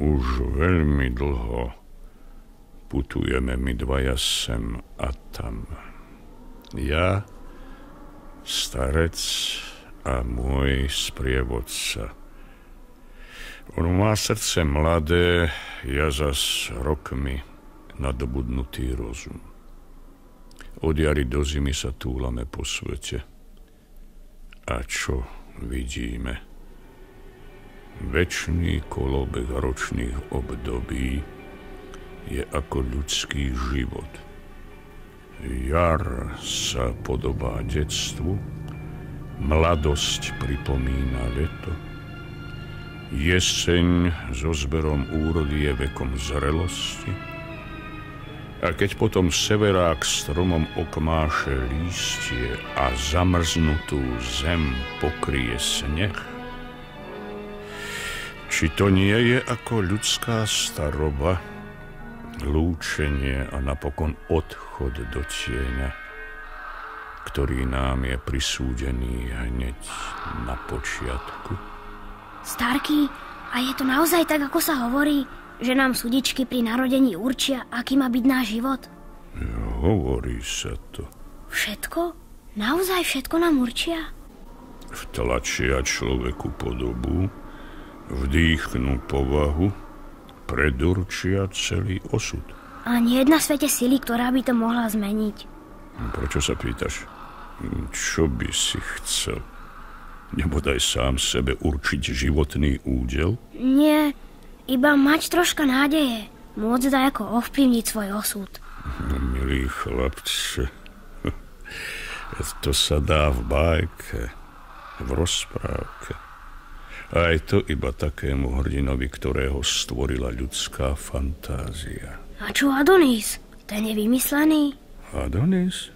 Už veľmi dlho putujeme my dvaja sem a tam. Ja, starec a môj sprievodca. On má srdce mladé, ja zas rokmi nadobudnutý rozum. Od jary do zimy sa túlame po svete. A čo vidíme? Večný kolobeh ročných období je ako ľudský život. Jar sa podobá detstvu, mladosť pripomína leto, jeseň so zberom úrody je vekom zrelosti a keď potom severák stromom okmáše lístie a zamrznutú zem pokrie sneh, či to nie je ako ľudská staroba, lúčenie a napokon odchod do tieňa, ktorý nám je prisúdený hneď na počiatku? Starky, a je to naozaj tak, ako sa hovorí, že nám súdičky pri narodení určia, aký má byť náš život? Hovorí sa to. Všetko? Naozaj všetko nám určia? Vtlačia človeku podobu, vdýchnú povahu, predurčia celý osud. A nie je na svete sily, ktorá by to mohla zmeniť. Prečo sa pýtaš? Čo by si chcel? Nebodaj sám sebe určiť životný údel? Nie, iba mať troška nádeje. Môcť dajako ovplyvniť svoj osud. Milý chlapče, to sa dá v bajke, v rozprávke. Aj to iba takému hrdinovi, ktorého stvorila ľudská fantázia. A čo Adonis? Ten je vymyslený? Adonis?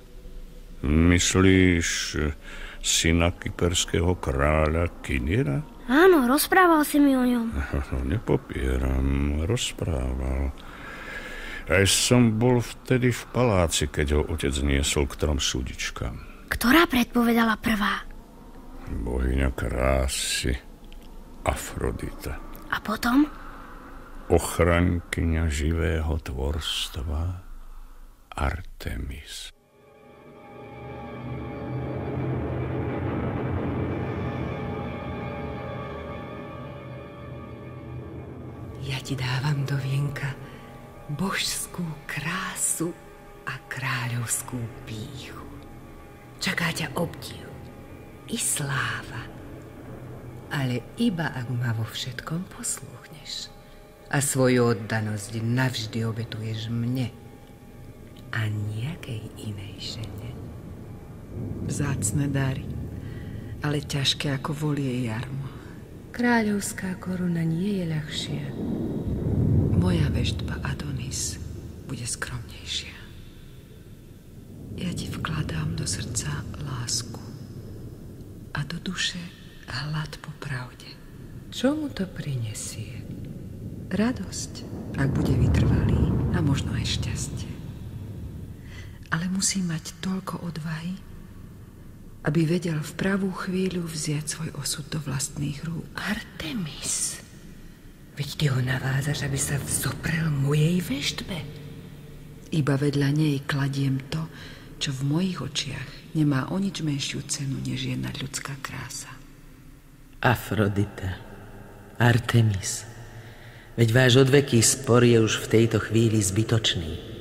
Myslíš syna kyperského kráľa Kinira? Áno, rozprával si mi o ňom. No, nepopieram, rozprával. Aj som bol vtedy v paláci, keď ho otec niesol k 3 súdičkám. Ktorá predpovedala prvá? Bohyňa krásy Afrodita. A potom? Ochrankyňa živého tvorstva Artemis. Ja ti dávam do vienka božskú krásu a kráľovskú pýchu. Čaká ťa obdiv i sláva, ale iba ak ma vo všetkom poslúchneš a svoju oddanosť navždy obetuješ mne a nejakej inej žene. Vzácne dary, ale ťažké ako volie jarmo. Kráľovská koruna nie je ľahšia. Moja veštba Adonis bude skromnejšia. Ja ti vkladám do srdca lásku a do duše hlad po pravde. Čo mu to prinesie? Radosť, ak bude vytrvalý, a možno aj šťastie. Ale musí mať toľko odvahy, aby vedel v pravú chvíľu vziať svoj osud do vlastných rúk. Artemis, veď ty ho navádzaš, aby sa vzoprel mojej veštbe. Iba vedľa nej kladiem to, čo v mojich očiach nemá o nič menšiu cenu, než je nadľudská krása. Afrodita, Artemis, veď váš odveký spor je už v tejto chvíli zbytočný.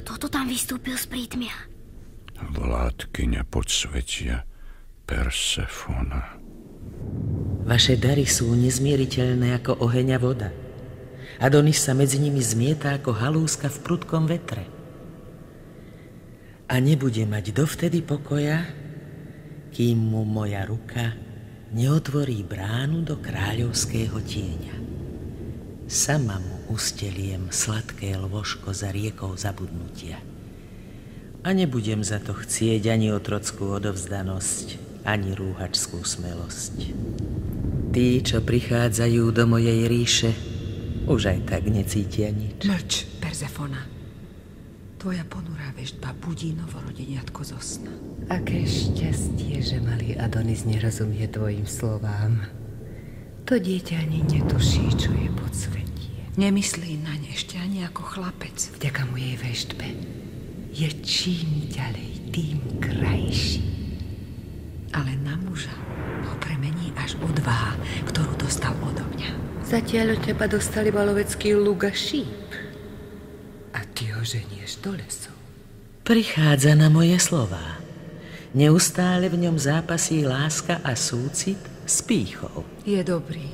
Kto to tam vystúpil z prítmia? Vládkyňa podsvetia Persefona. Vaše dary sú nezmieriteľné ako oheň a voda. Adonis sa medzi nimi zmieta ako halúska v prudkom vetre. A nebude mať dovtedy pokoja, kým mu moja ruka neotvorí bránu do kráľovského tieňa. Sama mu usteliem sladké lôžko za riekou zabudnutia. A nebudem za to chcieť ani otrockú odovzdanosť, ani rúhačskú smelosť. Tí, čo prichádzajú do mojej ríše, už aj tak necítia nič. Mlč, Persefona. Tvoja ponurá veštba budí novorodeniatko zo sna. Aké šťastie, že malý Adonis nerozumie tvojim slovám. To dieťa ani netuší, čo je podsvetie. Nemyslí na ne ešte ani ako chlapec. Vďaka mojej veštbe je čím ďalej, tým krajší. Ale na muža ho premení až odvaha, ktorú dostal odo mňa. Zatiaľ od teba dostali balovecký luk a šíp. A ty ho ženieš do lesov. Prichádza na moje slová. Neustále v ňom zápasí láska a súcit s pýchou. Je dobrý.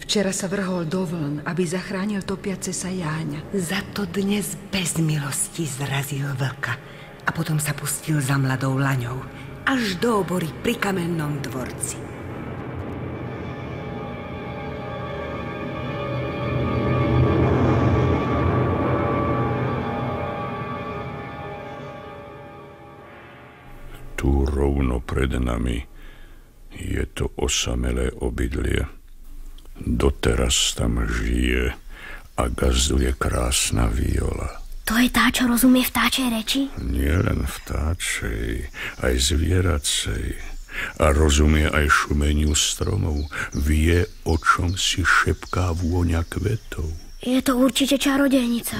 Včera sa vrhol do vln, aby zachránil topiace sa Jáňa. Za to dnes bez milosti zrazil vlka a potom sa pustil za mladou laňou až do obory pri kamennom dvorci. Tu rovno pred nami je to osamelé obydlie. Doteraz tam žije a gazduje krásna Viola. To je tá, čo rozumie vtáčej reči? Nie len vtáčej, aj zvieracej. A rozumie aj šumeniu stromov. Vie, o čom si šepká vôňa kvetov. Je to určite čarodejnica.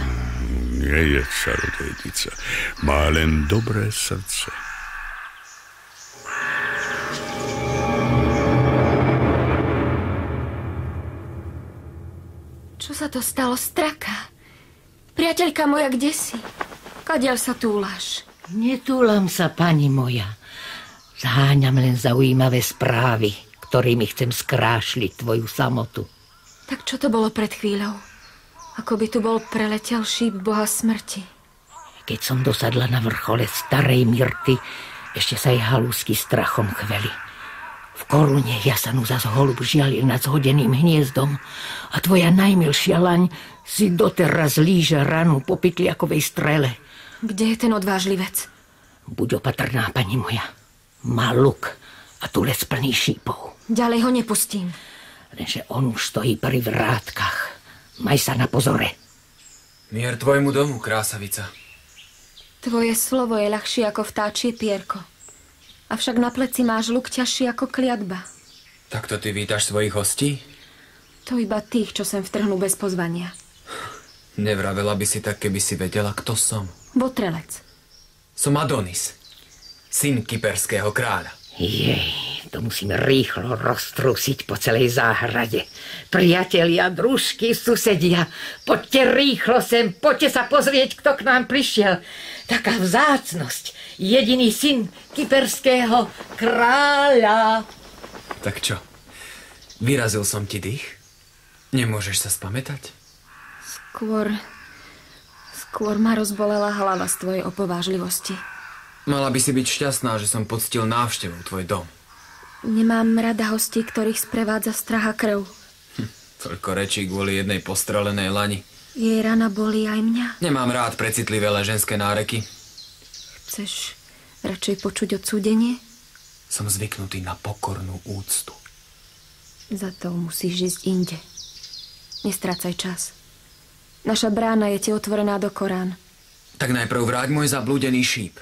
Nie je čarodejnica. Má len dobré srdce. Čo sa to stalo, Straka? Priateľka moja, kde si? Kadiaľ sa túlaš? Netúlam sa, pani moja. Zháňam len zaujímavé správy, ktorými chcem skrášliť tvoju samotu. Tak čo to bolo pred chvíľou? Ako by tu bol preletel šíp boha smrti. Keď som dosadla na vrchole starej Myrty, ešte sa jej halúsky strachom chveli. V korune jasanu zas holub žialil nad zhodeným hniezdom a tvoja najmilšia laň si doteraz líže ranu po pytliakovej strele. Kde je ten odvážlivec? Buď opatrná, pani moja. Má luk a tulec plný šípov. Ďalej ho nepustím. Lenže on už stojí pri vrátkach. Maj sa na pozore. Mier tvojmu domu, krásavica. Tvoje slovo je ľahšie ako vtáčie pierko. Avšak na pleci máš luk ťažší ako kliatba. Takto ty vítaš svojich hostí? To iba tých, čo sem vtrhnú bez pozvania. Nevravela by si tak, keby si vedela, kto som. Botrelec. Som Adonis, syn kyperského kráľa. Jej, to musíme rýchlo roztrúsiť po celej záhrade. Priatelia, družky, susedia, poďte rýchlo sem, poďte sa pozrieť, kto k nám prišiel. Taká vzácnosť, jediný syn kyperského kráľa. Tak čo, vyrazil som ti dých? Nemôžeš sa spamätať? Skôr ma rozbolela hlava z tvojej opovážlivosti. Mala by si byť šťastná, že som poctil návštevou tvoj dom. Nemám rada hostí, ktorých sprevádza strach a krv. Toľko rečí kvôli jednej postrelenej lani. Jej rana bolí aj mňa. Nemám rád precitlivé ženské náreky. Chceš radšej počuť odsúdenie? Som zvyknutý na pokornú úctu. Za to musíš ísť inde. Nestrácaj čas. Naša brána je ti otvorená do Korán. Tak najprv vráť môj zablúdený šíp.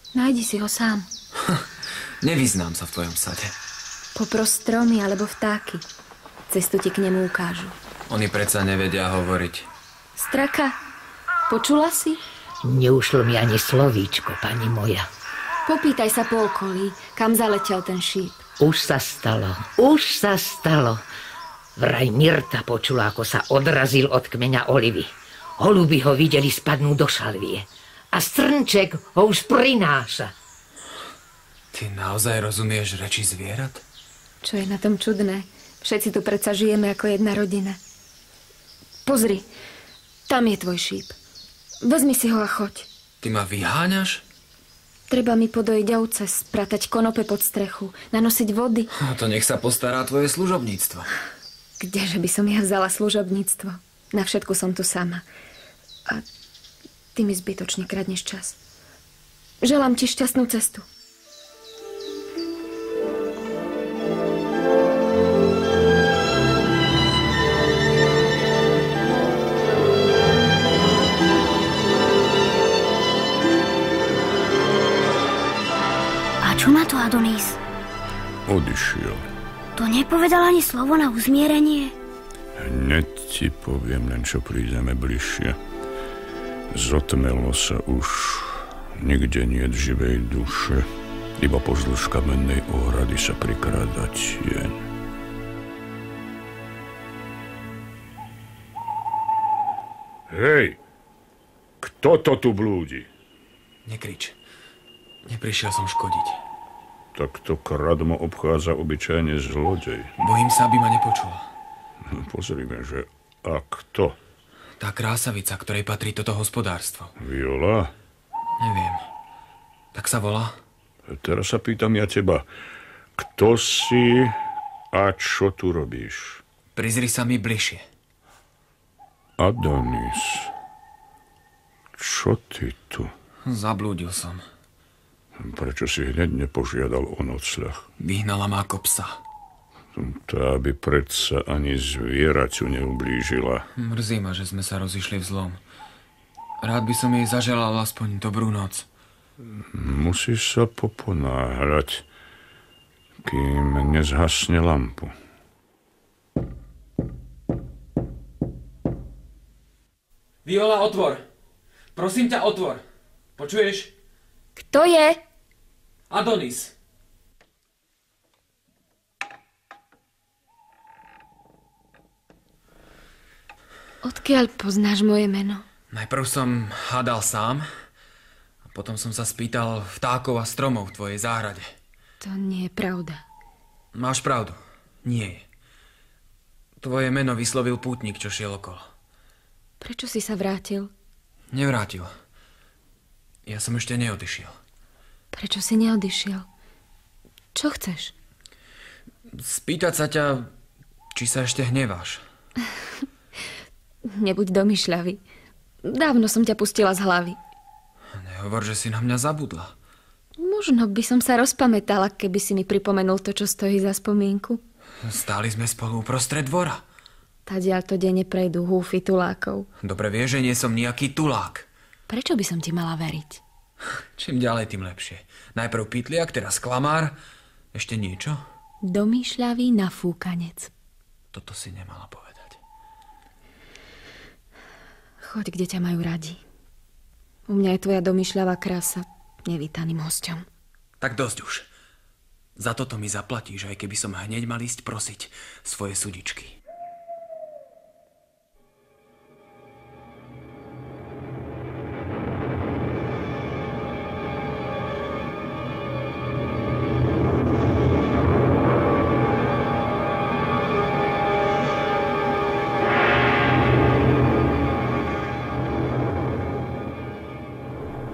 Nájdi si ho sám. Nevyznám sa v tvojom sade. Popros stromy alebo vtáky. Cestu ti k nemu ukážu. Oni predsa nevedia hovoriť. Straka, počula si? Neušlo mi ani slovíčko, pani moja. Popýtaj sa po okolí, kam zaletel ten šíp. Už sa stalo. Vraj Myrta počula, ako sa odrazil od kmeňa olivy. Holuby ho videli spadnúť do šalvie. A strnček ho už prináša. Ty naozaj rozumieš reči zvierat? Čo je na tom čudné? Všetci tu predsa žijeme ako jedna rodina. Pozri, tam je tvoj šíp. Vezmi si ho a choď. Ty ma vyháňaš? Treba mi podojiť ovce, spratať konope pod strechu, nanosiť vody. A to nech sa postará tvoje služobníctvo. Kdeže by som ja vzala služobníctvo? Na všetku som tu sama. A ty mi zbytočne kradneš čas. Želám ti šťastnú cestu. A čo má to Adonis? Odišiel. To nepovedal ani slovo na uzmierenie? Hneď ti poviem, len čo prídeme bližšie. Zotmelo sa už, nikde niet živej duše, iba pozdĺž kamennej ohrady sa prikráda tieň. Hej, kto to tu blúdi? Nekrič. Neprišiel som škodiť. Tak to kradmo obchádza obyčajne zlodej. Bojím sa, aby ma nepočula. Pozrime, že a kto? Tá krásavica, ktorej patrí toto hospodárstvo. Viola? Neviem. Tak sa volá? Teraz sa pýtam ja teba. Kto si a čo tu robíš? Prizri sa mi bližšie. Adonis. Čo ty tu? Zablúdil som. Prečo si hneď nepožiadal o nocľah? Vyhnala ma ako psa. Tá by predsa ani zvieraťu neublížila. Mrzí ma, že sme sa rozišli v zlom. Rád by som jej zaželal aspoň dobrú noc. Musíš sa poponáhľať, kým nezhasne lampu. Viola, otvor! Prosím ťa, otvor! Počuješ? Kto je? Adonis! Odkiaľ poznáš moje meno? Najprv som hádal sám, a potom som sa spýtal vtákov a stromov v tvojej záhrade. To nie je pravda. Máš pravdu. Nie je. Tvoje meno vyslovil pútnik, čo šiel okolo. Prečo si sa vrátil? Nevrátil. Ja som ešte neodišiel. Prečo si neodišiel? Čo chceš? Spýtať sa ťa, či sa ešte hneváš. Nebuď domýšľavý. Dávno som ťa pustila z hlavy. Nehovor, že si na mňa zabudla. Možno by som sa rozpamätala, keby si mi pripomenul to, čo stojí za spomienku. Stáli sme spolu uprostred dvora. Tadiaľ to denne prejdú húfy tulákov. Dobre vieš, že nie som nejaký tulák. Prečo by som ti mala veriť? Čím ďalej, tým lepšie. Najprv pytliak, teraz klamár. Ešte niečo? Domýšľavý nafúkanec. Toto si nemala povedať. Choď, kde ťa majú radi. U mňa je tvoja domýšľavá krása nevítaným hosťom. Tak dosť už. Za toto mi zaplatíš, aj keby som hneď mal ísť prosiť svoje sudičky.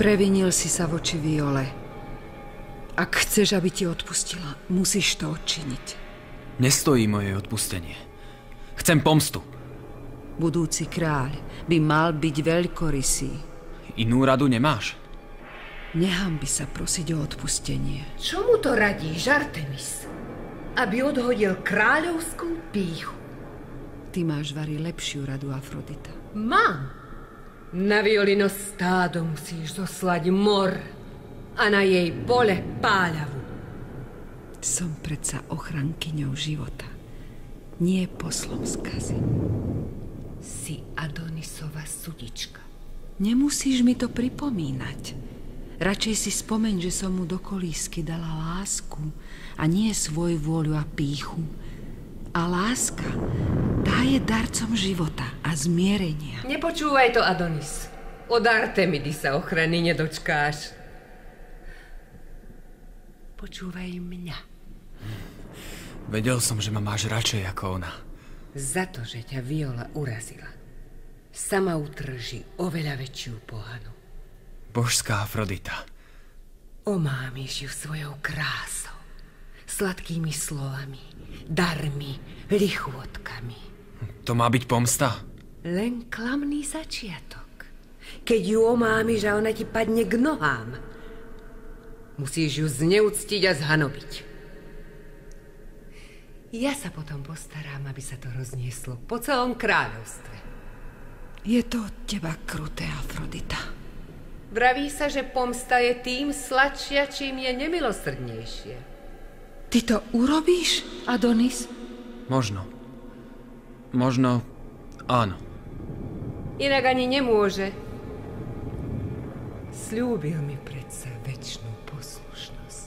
Previnil si sa voči Viole. Ak chceš, aby ti odpustila, musíš to odčiniť. Nestojí moje odpustenie. Chcem pomstu. Budúci kráľ by mal byť veľkorysý. Inú radu nemáš? Nehanbi sa prosiť o odpustenie. Čomu to radíš, Artemis? Aby odhodil kráľovskú pýchu. Ty máš vari lepšiu radu, Afrodita. Mám. Na Violino stádo musíš zoslať mor a na jej pole páľavu. Som predsa ochrankyňou života, nie poslom skazy. Si Adonisova sudička. Nemusíš mi to pripomínať. Radšej si spomeň, že som mu do kolísky dala lásku a nie svoj vôľu a pýchu. A láska, tá je darcom života a zmierenia. Nepočúvaj to, Adonis. Od Artemidy sa ochrany nedočkáš. Počúvaj mňa. Vedel som, že ma máš radšej ako ona. Za to, že ťa Viola urazila, sama utrží oveľa väčšiu pohanu. Božská Afrodita. Omámiš ju svojou krásou, sladkými slovami, darmi, lichôtkami. To má byť pomsta? Len klamný začiatok. Keď ju omámiš a ona ti padne k nohám, musíš ju zneúctiť a zhanobiť. Ja sa potom postarám, aby sa to roznieslo po celom kráľovstve. Je to od teba kruté, Afrodita. Vraví sa, že pomsta je tým sladšia, čím je nemilosrdnejšie. Ty to urobíš, Adonis? Možno. Možno áno. Inak ani nemôže. Sľúbil mi predsa večnú poslušnosť.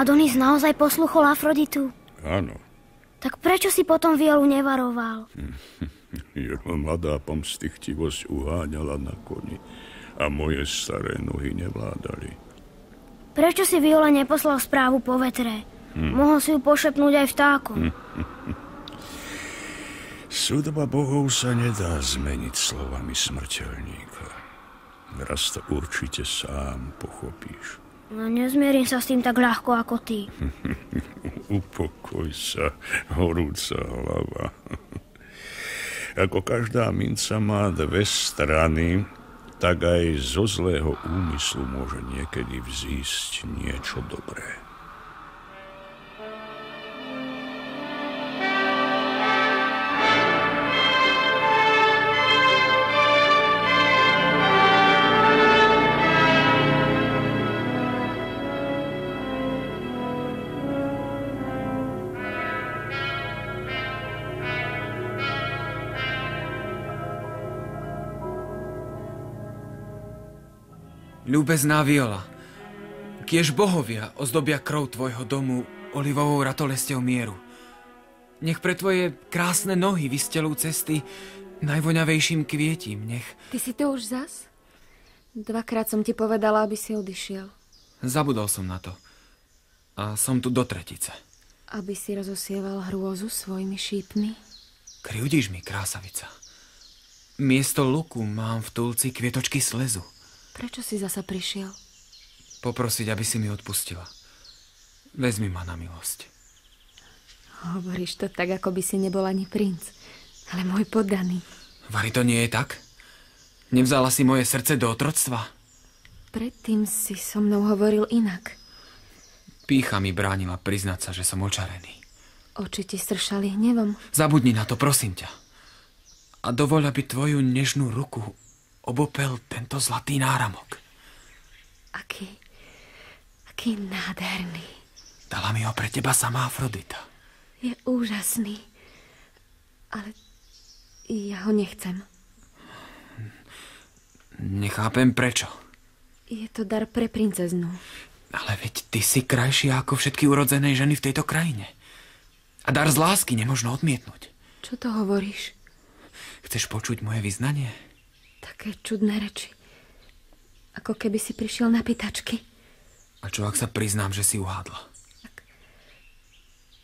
Adonis naozaj posluchol Afroditu? Áno. Tak prečo si potom Violu nevaroval? Jeho mladá pomstichtivosť uháňala na koni a moje staré nohy nevládali. Prečo si Viole neposlal správu po vetre? Mohol si ju pošepnúť aj vtákom. Sudba bohov sa nedá zmeniť slovami smrteľníka. Raz to určite sám pochopíš. No nezmierim sa s tým tak ľahko ako ty. Upokoj sa, horúca hlava. Ako každá minca má dve strany, tak aj zo zlého úmyslu môže niekedy vzísť niečo dobré. Ľúbezná Viola, kiež bohovia ozdobia krov tvojho domu olivovou ratolesťou mieru. Nech pre tvoje krásne nohy vystelú cesty najvoňavejším kvietím, nech... Ty si to už zas? Dvakrát som ti povedala, aby si odišiel. Zabudol som na to. A som tu do tretice. Aby si rozosieval hrôzu svojimi šípmi? Kriudíš mi, krásavica. Miesto luku mám v tulci kvietočky slezu. Prečo si zasa prišiel? Poprosiť, aby si mi odpustila. Vezmi ma na milosť. Hovoríš to tak, ako by si nebol ani princ, ale môj poddaný. Vari, to nie je tak? Nevzala si moje srdce do otroctva? Predtým si so mnou hovoril inak. Pýcha mi bránila priznať sa, že som očarený. Oči ti stršali hnevom. Zabudni na to, prosím ťa. A dovoľ, aby tvoju nežnú ruku obopel tento zlatý náramok. Aký nádherný. Dala mi ho pre teba sama Afrodita. Je úžasný. Ale ja ho nechcem. Nechápem prečo. Je to dar pre princeznu. Ale veď ty si krajšia ako všetky urodzené ženy v tejto krajine. A dar z lásky nemožno odmietnúť. Čo to hovoríš? Chceš počuť moje vyznanie? Také čudné reči. Ako keby si prišiel na pýtačky. A čo ak sa priznám, že si uhádla?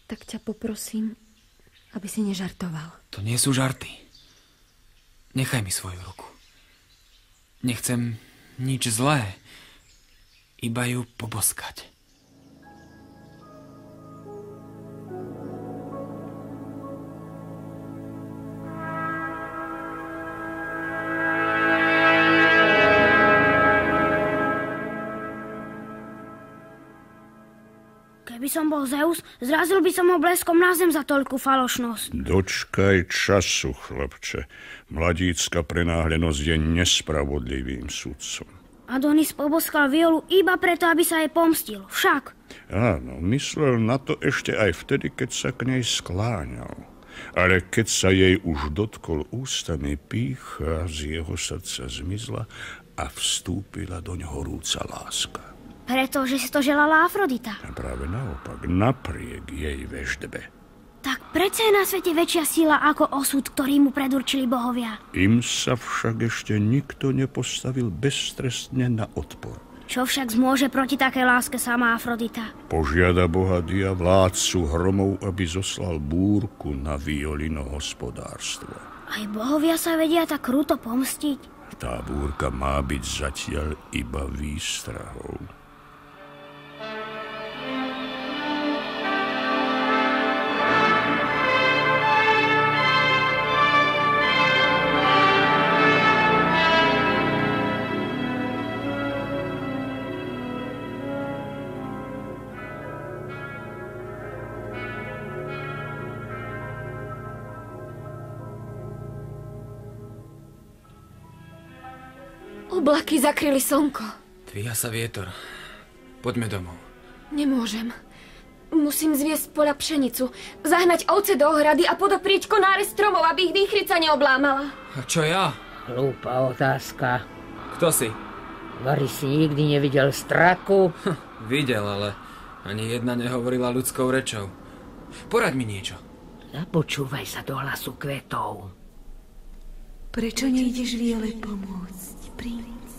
Tak ťa poprosím, aby si nežartoval. To nie sú žarty. Nechaj mi svoju ruku. Nechcem nič zlé, iba ju poboskať. Keby som bol Zeus, zrazil by som ho bleskom na zem za toľkú falošnosť. Dočkaj času, chlapče. Mladícka prenáhlenosť je nespravodlivým sudcom. Adonis poboskal Violu iba preto, aby sa jej pomstil. Však. Áno, myslel na to ešte aj vtedy, keď sa k nej skláňal. Ale keď sa jej už dotkol ústami, pýcha z jeho srdca zmizla a vstúpila doň horúca láska. Pretože si to želala Afrodita. A práve naopak, napriek jej veštbe. Tak prečo je na svete väčšia sila ako osud, ktorý mu predurčili bohovia? Im sa však ešte nikto nepostavil beztrestne na odpor. Čo však zmôže proti takej láske sama Afrodita? Požiada boha Dia, vládcu hromov, aby zoslal búrku na Violino hospodárstvo. Aj bohovia sa vedia tak kruto pomstiť? Tá búrka má byť zatiaľ iba výstrahou. Oblaky zakryli slnko. Dvíha sa vietor. Poďme domov. Nemôžem. Musím zviesť z poľa pšenicu, zahnať ovce do ohrady a podoprieť konáre stromov, aby ich výchrica neoblámala. A čo ja? Hlúpa otázka. Kto si? Vari si nikdy nevidel straku? Videl, ale ani jedna nehovorila ľudskou rečou. Poraď mi niečo. Napočúvaj sa do hlasu kvetov. Prečo nejdeš Viole pomôcť, princ?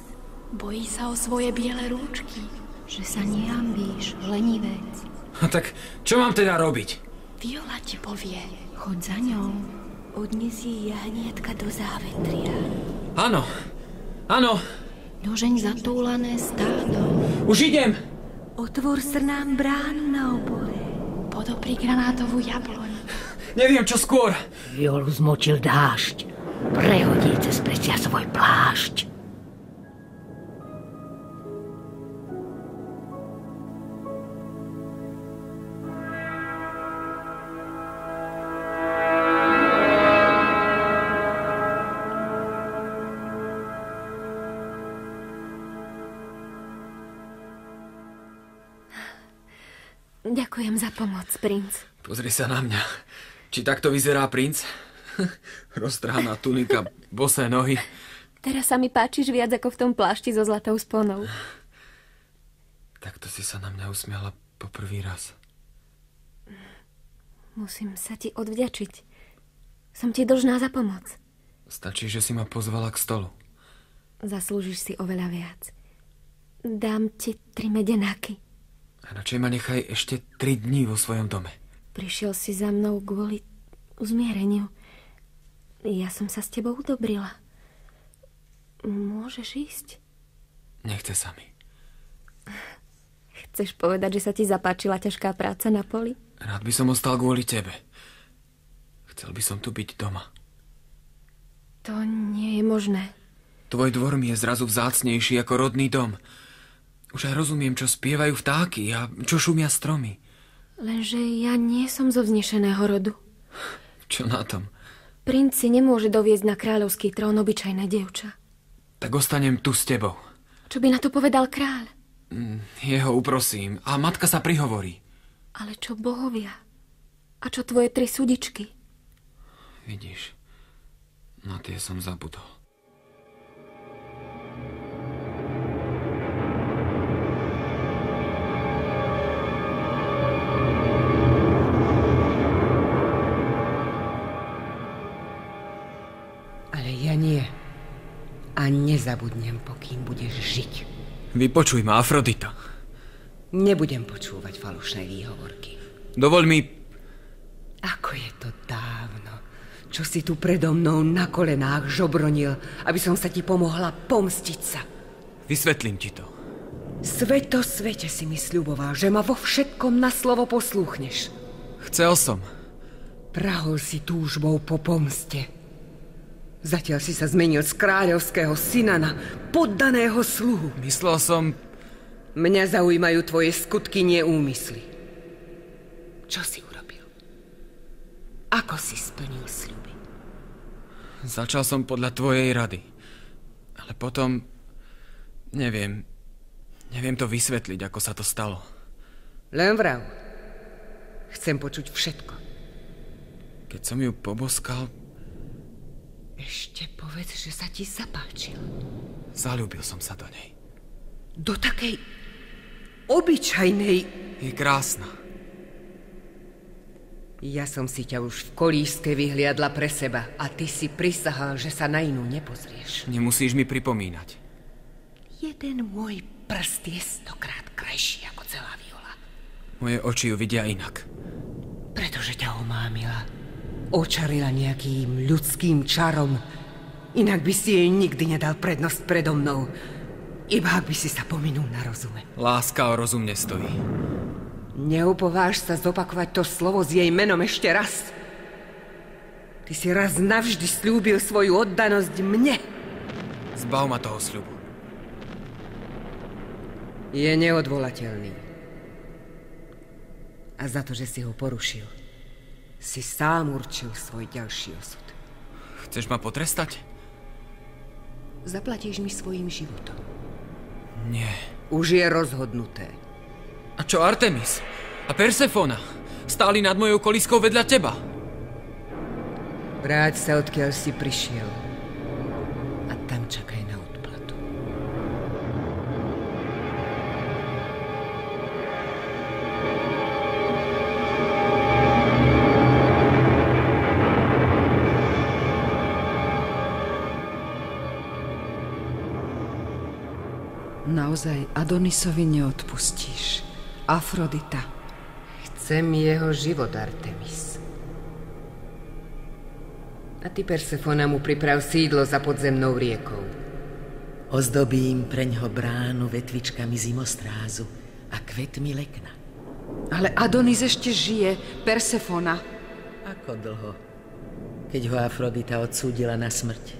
Bojí sa o svoje biele rúčky, že sa nehambíš, lenivec. A tak čo mám teda robiť? Viola ti povie, choď za ňou. Odnes jej jahnietka do závetria. Áno, áno. Dožeň zatúlané stádo. Už idem. Otvor srnám bránu na obore. Podopri granátovú jabloň. Neviem, čo skôr. Violu zmočil dážď. Prehodí cez plecia svoj plášť. Ďakujem za pomoc, princ. Pozri sa na mňa. Či takto vyzerá princ? Roztrhaná tunika, bosé nohy. Teraz sa mi páčiš viac ako v tom plášti so zlatou sponou. Takto si sa na mňa usmiala po prvý raz. Musím sa ti odvďačiť. Som ti dlžná za pomoc. Stačí, že si ma pozvala k stolu. Zaslúžiš si oveľa viac. Dám ti 3 medenáky. A radšej ma nechaj ešte 3 dní vo svojom dome. Prišiel si za mnou kvôli uzmiereniu. Ja som sa s tebou udobrila. Môžeš ísť? Nechce sa mi. Chceš povedať, že sa ti zapáčila ťažká práca na poli? Rád by som ostal kvôli tebe. Chcel by som tu byť doma. To nie je možné. Tvoj dvor mi je zrazu vzácnejší ako rodný dom. Už aj rozumiem, čo spievajú vtáky a čo šumia stromy. Lenže ja nie som zo vznešeného rodu. Čo na tom? Princ si nemôže doviezť na kráľovský trón obyčajné dievča. Tak ostanem tu s tebou. Čo by na to povedal kráľ? Jeho uprosím a matka sa prihovorí. Ale čo bohovia? A čo tvoje 3 súdičky? Vidíš, na tie som zabudol. Ale ja nie. A nezabudnem, pokým budeš žiť. Vypočuj ma, Afrodita. Nebudem počúvať falošné výhovorky. Dovoľ mi... Ako je to dávno, čo si tu predo mnou na kolenách žobronil, aby som sa ti pomohla pomstiť sa. Vysvetlím ti to. Sveto svete si mi sľuboval, že ma vo všetkom na slovo poslúchneš. Chcel som. Prahol si túžbou po pomste. Zatiaľ si sa zmenil z kráľovského syna na poddaného sluhu. Myslel som... Mňa zaujímajú tvoje skutky, nie úmysly. Čo si urobil? Ako si splnil sľuby? Začal som podľa tvojej rady. Ale potom... Neviem to vysvetliť, ako sa to stalo. Len vrav. Chcem počuť všetko. Keď som ju poboskal... Ešte povedz, že sa ti zapáčil. Zaľúbil som sa do nej. Do takej obyčajnej... Je krásna. Ja som si ťa už v kolíšske vyhliadla pre seba a ty si prisahal, že sa na inú nepozrieš. Nemusíš mi pripomínať. Jeden môj prst je 100-krát krajší ako celá Viola. Moje oči ju vidia inak. Pretože ťa omámila. Očarila nejakým ľudským čarom. Inak by si jej nikdy nedal prednosť predo mnou. Iba ak by si sa pominul na rozume. Láska o rozum nestojí. Neupováž sa zopakovať to slovo s jej menom ešte raz. Ty si raz navždy slúbil svoju oddanosť mne. Zbav ma toho sľubu. Je neodvolateľný. A za to, že si ho porušil, si sám určil svoj ďalší osud. Chceš ma potrestať? zaplatíš mi svojim životom. Nie. Už je rozhodnuté. A čo Artemis? A Persefona? Stáli nad mojou kolískou vedľa teba. Vráť sa, odkiaľ si prišiel. A tam čakaj na odplatu. Naozaj Adonisovi neodpustíš. Afrodita. Chcem jeho život, Artemis. A ty, Persefona, mu priprav sídlo za podzemnou riekou. Ozdobím preňho bránu vetvičkami zimostrázu a kvetmi lekna. Ale Adonis ešte žije, Persefona. Ako dlho? Keď ho Afrodita odsúdila na smrť.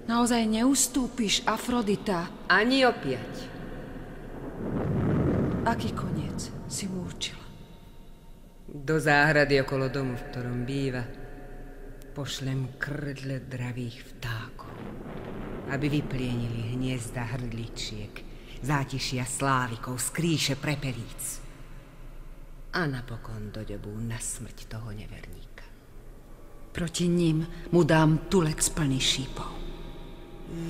Naozaj neustúpiš, Afrodita. Ani opäť. Aký koniec si mu určila? Do záhrady okolo domu, v ktorom býva, pošlem krdle dravých vtákov, aby vyplienili hniezda hrdličiek, zátišia slávikov, skríše prepelíc. A napokon doďobú na smrť toho neverníka. Proti ním mu dám tulek plný šípov.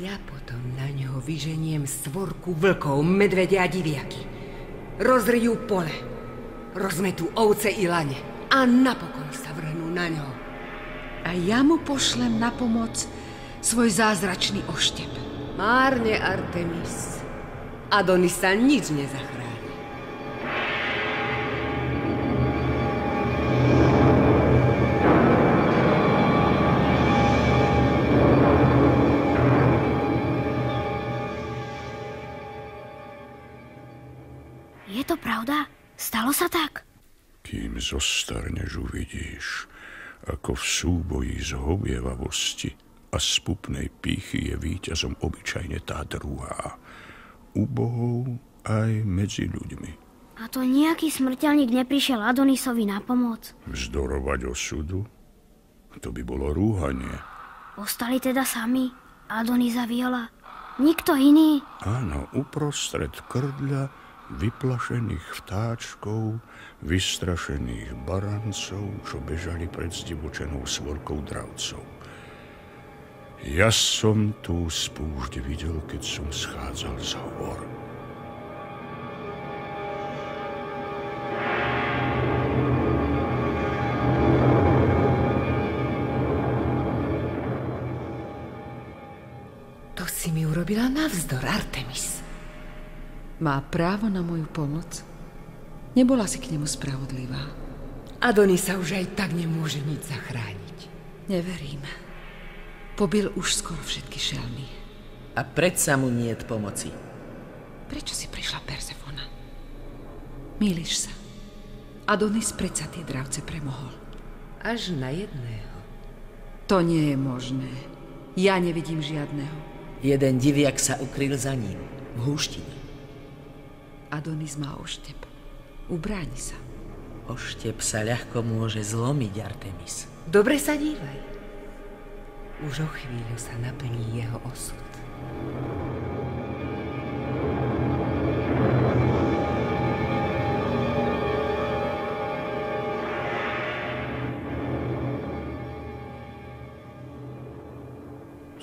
Ja potom na ňoho vyženiem svorku vlkov, medvedia a diviaky. Rozrijú pole, rozmetú ovce i lane a napokon sa vrhnú na ňo. A ja mu pošlem na pomoc svoj zázračný oštep. Márne, Artemis. Adonis sa nič nezachráni. Je to pravda? Stalo sa tak? Kým zostarneš, uvidíš, ako v súboji zhovievavosti a spupnej pýchy je víťazom obyčajne tá druhá. U bohov aj medzi ľuďmi. A to nejaký smrteľník neprišiel Adonisovi na pomoc? Vzdorovať osudu? To by bolo rúhanie. Ostali teda sami? Adonis a Viola? Nikto iný? Áno, uprostred krdľa vyplašených vtáčkov, vystrašených barancov, čo bežali pred zdivočenou svorkou dravcov. Ja som tú spúšť videl, keď som schádzal z hor. To si mi urobila navzdor, Artemis. Má právo na moju pomoc? Nebola si k nemu spravodlivá. Adonis sa už aj tak nemôže nič zachrániť. Neverím. Pobil už skoro všetky šelmy. A predsa mu niet pomoci. Prečo si prišla, Persefona? Mýliš sa. Adonis predsa tie dravce premohol. Až na jedného. To nie je možné. Ja nevidím žiadneho. Jeden diviak sa ukryl za ním, v húštine. Adonis má oštep. Ubráni sa. Oštep sa ľahko môže zlomiť, Artemis. Dobre sa dívaj. Už o chvíľu sa naplní jeho osud.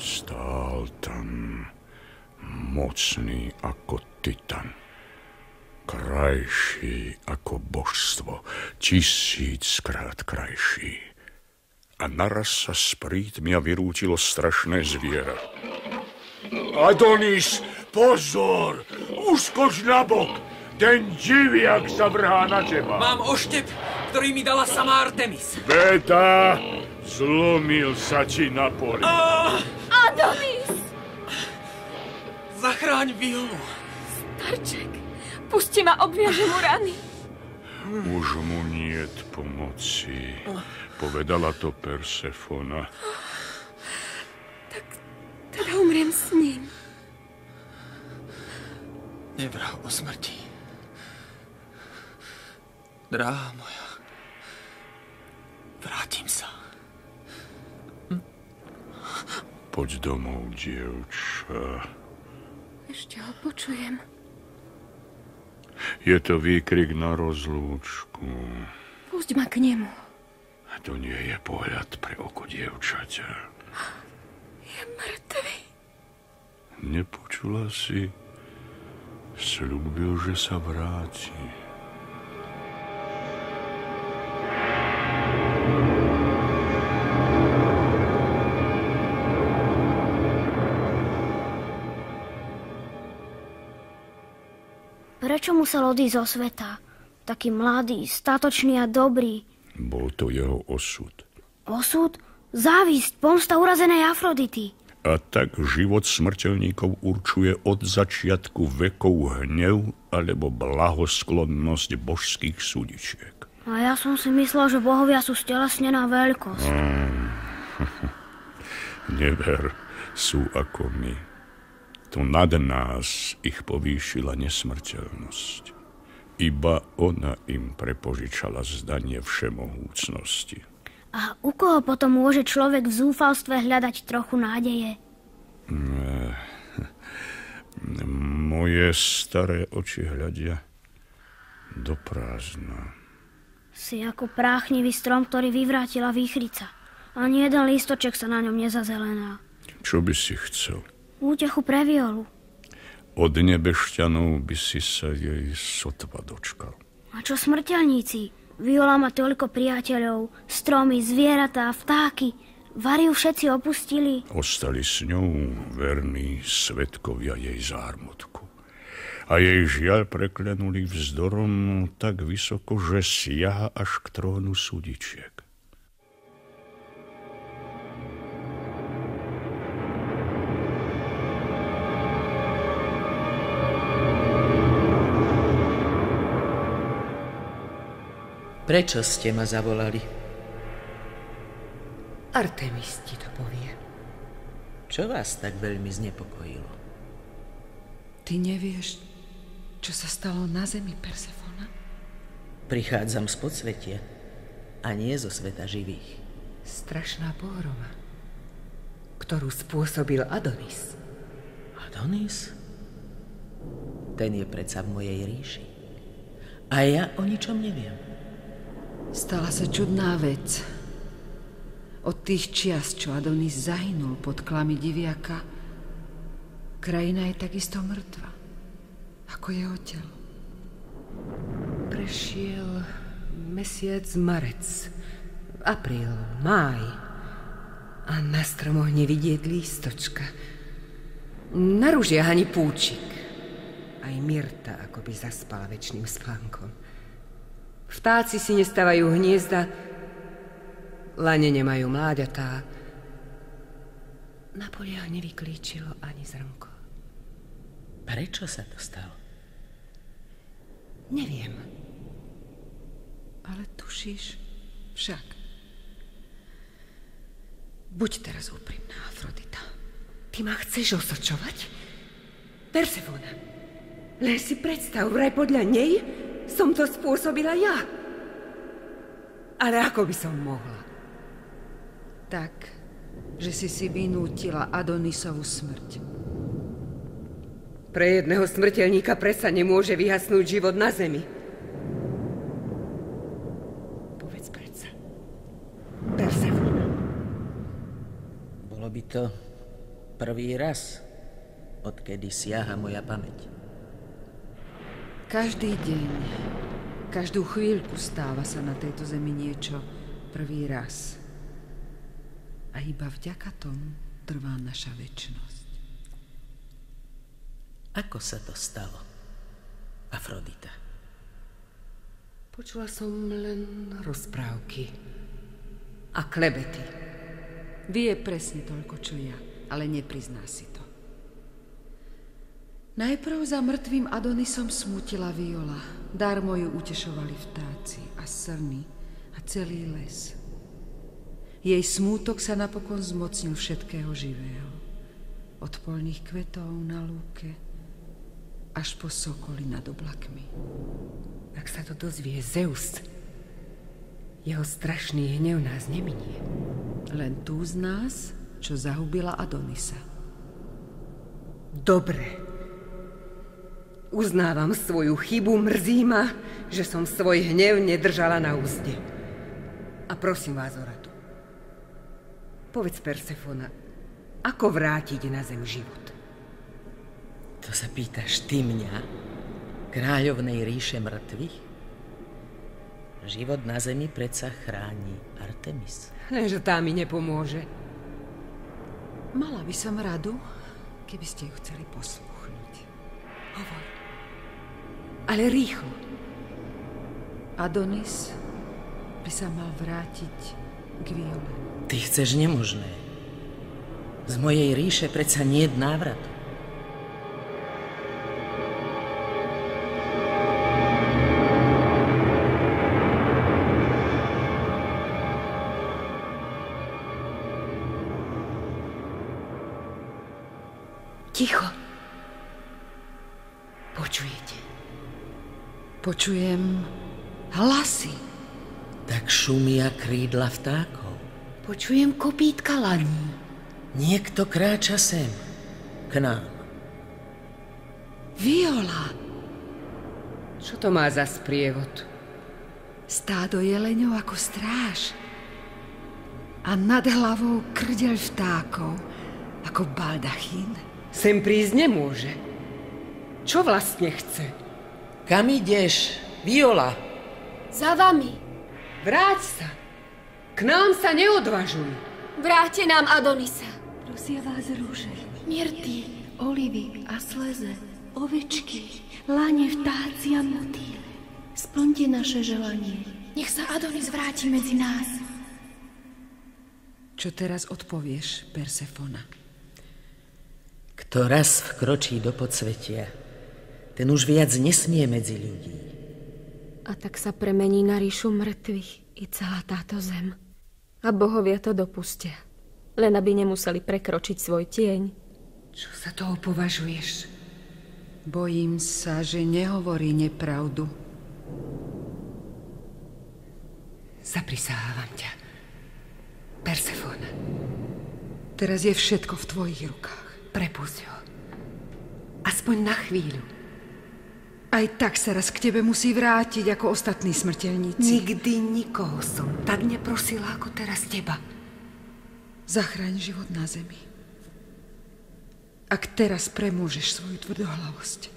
Stál tam mocný ako titan. Krajší ako božstvo, 1000-krát krajší. A naraz sa z prítmia vyrútilo strašné zviera. Adonis, pozor! Uskoč nabok! Ten diviak sa vrhá na teba. Mám oštep, ktorý mi dala sama Artemis. Beta, zlomil sa ti na poli. Adonis! Zachráň Violu. Starček, pusti ma, obviažem mu rany. Už mu niet pomoci, povedala to Persefona. Tak teda umriem s ním. Nevrah o smrti. Dráha moja, vrátim sa. Poď domov, dievča. Ešte ho počujem. Je to výkrik na rozlúčku. Pusť ma k nemu. To nie je pohľad pre oko dievčaťa. Je mŕtvy. Nepočula si? Sľúbil, že sa vráti. Prečo musel odísť zo sveta? Taký mladý, statočný a dobrý. Bol to jeho osud. Osud? Závisť, pomsta urazenej Afrodity. A tak život smrteľníkov určuje od začiatku vekov hnev alebo blahosklonnosť božských súdičiek. A ja som si myslel, že bohovia sú stelesnená veľkosť. Never, sú ako my. To nad nás ich povýšila nesmrteľnosť. Iba ona im prepožičala zdanie všemohúcnosti. A u koho potom môže človek v zúfalstve hľadať trochu nádeje? Moje staré oči hľadia do prázdna. Si ako práchnivý strom, ktorý vyvrátila výchrica. Ani jeden lístoček sa na ňom nezazelená. Čo by si chcel? Útechu pre Violu. Od nebešťanov by si sa jej sotva dočkal. A čo smrteľníci? Viola má toľko priateľov, stromy, zvieratá, vtáky. Vari ju všetci opustili. Ostali s ňou verní svedkovia jej zármutku. A jej žiaľ preklenuli vzdorom tak vysoko, že siaha až k trónu súdičiek. Prečo ste ma zavolali? Artemis ti to povie. Čo vás tak veľmi znepokojilo? Ty nevieš, čo sa stalo na zemi, Persefona? Prichádzam z podsvetia a nie zo sveta živých. Strašná pohroma, ktorú spôsobil Adonis. Adonis? Ten je predsa v mojej ríši. A ja o ničom neviem. Stala sa čudná vec. Od tých čias, čo Adonis zahynul pod klami diviaka, krajina je takisto mŕtva, ako jeho telo. Prešiel mesiac marec, apríl, máj a na stromoch nevidieť lístočka. Na ružiach ani púčik. Aj myrta akoby zaspala večným spánkom. Vtáci si nestávajú hniezda, lane nemajú mláďatá. Na poliach nevyklíčilo ani zrnko. Prečo sa to stalo? Neviem. Ale tušíš však. Buď teraz úprimná, Afrodita. Ty ma chceš osočovať? Persefona, len si predstav, vraj podľa nej som to spôsobila ja. Ale ako by som mohla? Tak, že si vynútila Adonisovu smrť. Pre jedného smrteľníka predsa nemôže vyhasnúť život na zemi. Povedz predsa. Persefona. Bolo by to prvý raz, odkedy siaha moja pamäť. Každý deň, každú chvíľku stáva sa na tejto zemi niečo prvý raz. A iba vďaka tomu trvá naša večnosť. Ako sa to stalo, Afrodita? Počula som len rozprávky a klebety. Vie presne toľko, čo ja, ale neprizná si to. Najprv za mŕtvým Adonisom smútila Viola. Darmo ju utešovali vtáci a srny a celý les. Jej smútok sa napokon zmocnil všetkého živého. Od poľných kvetov na lúke až po sokoly nad oblakmi. Ak sa to dozvie Zeus, jeho strašný hnev nás neminie. Len tú z nás, čo zahubila Adonisa. Dobre. Uznávam svoju chybu, mrzí ma, že som svoj hnev nedržala na úzde. A prosím vás o radu. Povedz, Persefona, ako vrátiť na zem život? To sa pýtaš ty mňa, kráľovnej ríše mŕtvych? Život na zemi predsa chráni Artemis. Lenže tá mi nepomôže. Mala by som radu, keby ste ju chceli poslúchnuť. Hovor. Ale rýchlo. Adonis by sa mal vrátiť k Viole. Ty chceš nemožné. Z mojej ríše predsa nie je návratu. Ticho. Počujete? Počujem hlasy. Tak šumia krídla vtákov. Počujem kopítka laní. Niekto kráča sem, k nám. Viola! Čo to má za sprievod? Stádo jeleňov ako stráž. A nad hlavou krdeľ vtákov ako baldachín. Sem prísť nemôže. Čo vlastne chce? Kam ideš, Viola? Za vami. Vráť sa. K nám sa neodvažuj. Vráte nám Adonisa. Prosia vás rúže, Myrty, olivy a sleze, ovečky, lane, vtáci a motýle. Splňte naše želanie. Nech sa Adonis vráti medzi nás. Čo teraz odpovieš, Persefona? Kto raz vkročí do podsvetia, ten už viac nesmie medzi ľudí. A tak sa premení na ríšu mŕtvych i celá táto zem. A bohovia to dopustia, len aby nemuseli prekročiť svoj tieň. Čo sa toho považuješ? Bojím sa, že nehovorí nepravdu. Zaprisahávam ťa. Persefona. Teraz je všetko v tvojich rukách. Prepusť ho. Aspoň na chvíľu. Aj tak sa raz k tebe musí vrátiť ako ostatní smrteľníci. Nikdy nikoho som tak neprosila ako teraz teba. Zachraň život na zemi. Ak teraz premôžeš svoju tvrdohlavosť,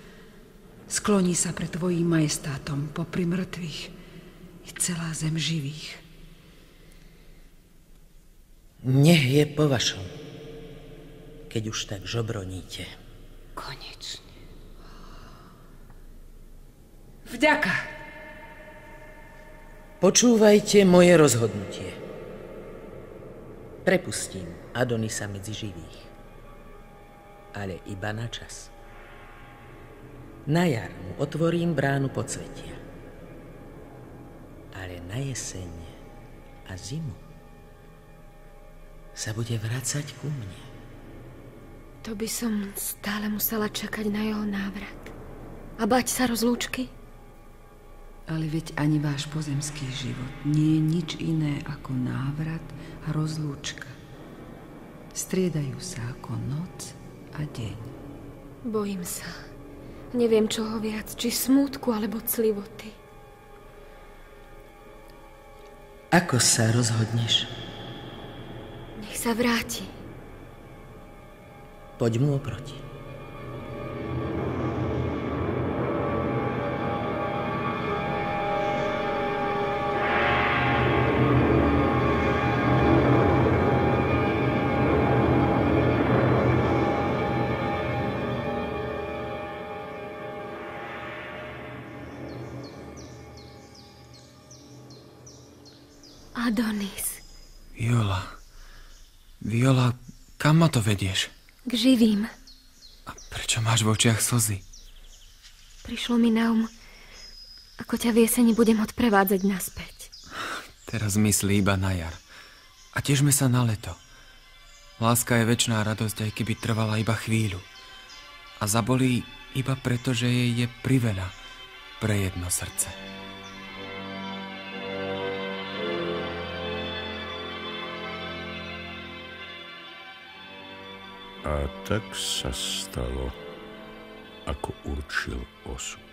skloní sa pred tvojím majestátom popri mŕtvych i celá zem živých. Nech je po vašom, keď už tak žobroníte. Konečne. Vďaka. Počúvajte moje rozhodnutie. Prepustím Adonisa medzi živých. Ale iba na čas. Na jar mu otvorím bránu podsvetia. Ale na jeseň a zimu sa bude vracať ku mne. To by som stále musela čakať na jeho návrat. A bať sa rozlúčky? Ale veď ani váš pozemský život nie je nič iné ako návrat a rozlúčka. Striedajú sa ako noc a deň. Bojím sa. Neviem čoho viac, či smútku alebo clivoty. Ako sa rozhodneš? Nech sa vráti. Poď mu oproti. Adonis. Viola, kam ma to vedieš? K živým. A prečo máš v očiach slzy? Prišlo mi na ako ťa v jeseni budem odprevádzať naspäť. Teraz myslí iba na jar. A tešme sa na leto. Láska je večná radosť, aj keby trvala iba chvíľu. A zabolí iba preto, že jej je priveľa pre jedno srdce. A tak sa stalo, ako určil osud.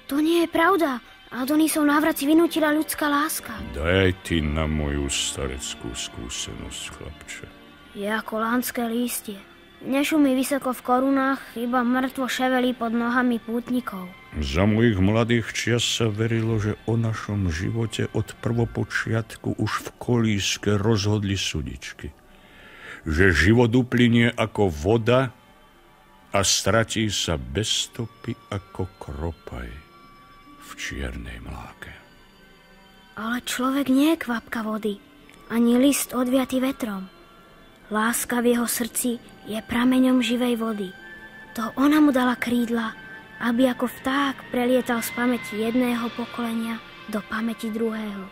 To nie je pravda. Adonisov návrat si vynútila ľudská láska. Daj ty na moju stareckú skúsenosť, chlapče. Je ako lánske lístie. Nešumí vysoko v korunách, iba mŕtvo ševelí pod nohami pútnikov. Za mojich mladých čias sa verilo, že o našom živote od prvopočiatku už v kolíske rozhodli sudičky. Že život uplynie ako voda a stratí sa bez stopy ako kropaj v čiernej mláke. Ale človek nie je kvapka vody, ani list odviatý vetrom. Láska v jeho srdci je prameňom živej vody. To ona mu dala krídla, aby ako vták prelietal z pamäti jedného pokolenia do pamäti druhého.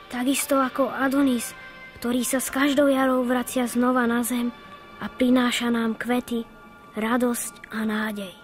Takisto ako Adonis, ktorý sa s každou jarou vracia znova na zem a prináša nám kvety, radosť a nádej.